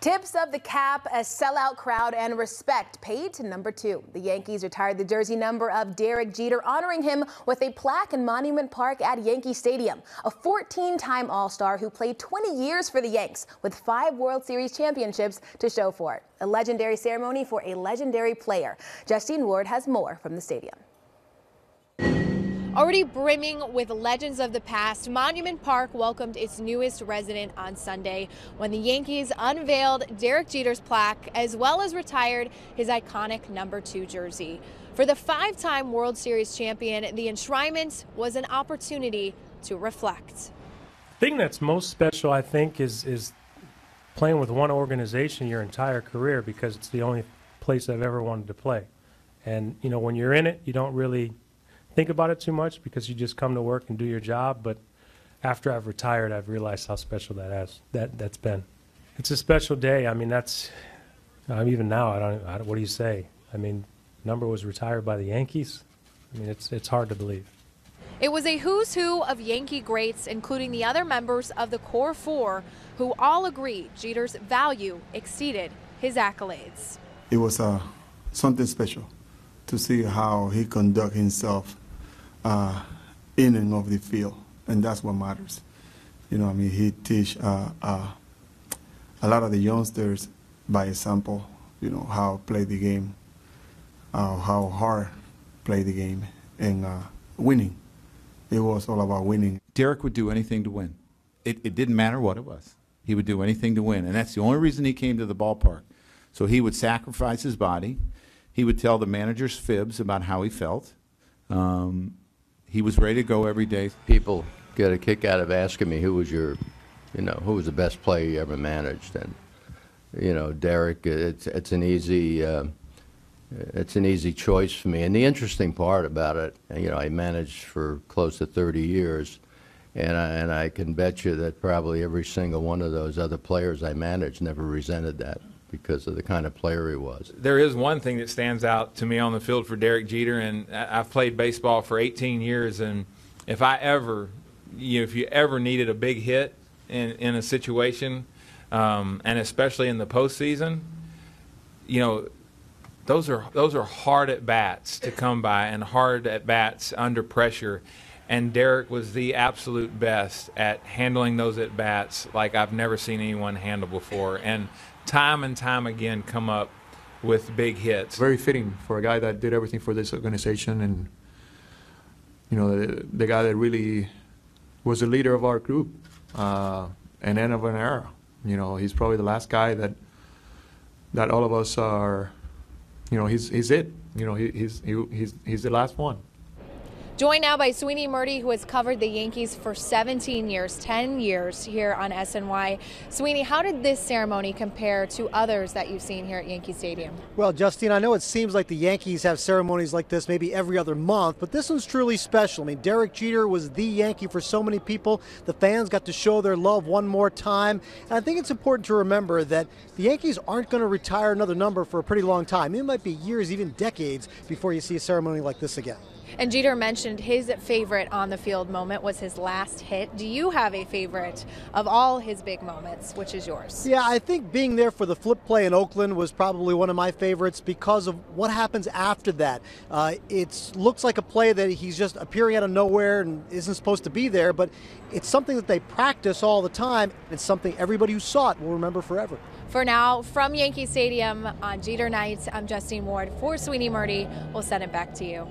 Tips of the cap, a sellout crowd, and respect paid to number 2. The Yankees retired the jersey number of Derek Jeter, honoring him with a plaque in Monument Park at Yankee Stadium. A 14-time All-Star who played 20 years for the Yanks with 5 World Series championships to show for it. A legendary ceremony for a legendary player. Justine Ward has more from the stadium. Already brimming with legends of the past, Monument Park welcomed its newest resident on Sunday when the Yankees unveiled Derek Jeter's plaque as well as retired his iconic number 2 jersey. For the 5-time World Series champion, the enshrinement was an opportunity to reflect. The thing that's most special, I think, is playing with one organization your entire career, because it's the only place I've ever wanted to play. And, you know, when you're in it, you don't really think about it too much because you just come to work and do your job. But after I've retired, I've realized how special that's been. It's a special day. I mean, that's even now. I don't. What do you say? I mean, number was retired by the Yankees. I mean, it's hard to believe. It was a who's who of Yankee greats, including the other members of the core 4, who all agreed Jeter's value exceeded his accolades. It was something special to see how he conduct himself in and of the field, and that's what matters. You know, I mean, he teach a lot of the youngsters by example. You know, how play the game, how hard play the game, and winning. It was all about winning. Derek would do anything to win. It didn't matter what it was. He would do anything to win, and that's the only reason he came to the ballpark. So he would sacrifice his body. He would tell the managers fibs about how he felt. He was ready to go every day. People get a kick out of asking me who was your, who was the best player you ever managed, and Derek. It's an easy choice for me. And the interesting part about it, I managed for close to 30 years, and I can bet you that probably every single one of those other players I managed never resented that, because of the kind of player he was. There is one thing that stands out to me on the field for Derek Jeter, and I've played baseball for 18 years, and if you ever needed a big hit in a situation, and especially in the postseason, those are hard at bats to come by, and hard at bats under pressure. And Derek was the absolute best at handling those at bats like I've never seen anyone handle before, and time again come up with big hits. Very fitting for a guy that did everything for this organization, and the guy that really was the leader of our group, an end of an era. He's probably the last guy that all of us are. He's it. He's the last one. Joined now by Sweeney Murdy, who has covered the Yankees for 17 years, 10 years here on SNY. Sweeney, how did this ceremony compare to others that you've seen here at Yankee Stadium? Well, Justine, I know it seems like the Yankees have ceremonies like this maybe every other month, but this one's truly special. I mean, Derek Jeter was the Yankee for so many people. The fans got to show their love one more time. And I think it's important to remember that the Yankees aren't going to retire another number for a pretty long time. It might be years, even decades, before you see a ceremony like this again. And Jeter mentioned his favorite on-the-field moment was his last hit. Do you have a favorite of all his big moments? Which is yours? Yeah, I think being there for the flip play in Oakland was probably one of my favorites because of what happens after that. It looks like a play that he's just appearing out of nowhere and isn't supposed to be there, but it's something that they practice all the time. It's something everybody who saw it will remember forever. For now, from Yankee Stadium on Jeter Night, I'm Justine Ward. For Sweeney Murdy, we'll send it back to you.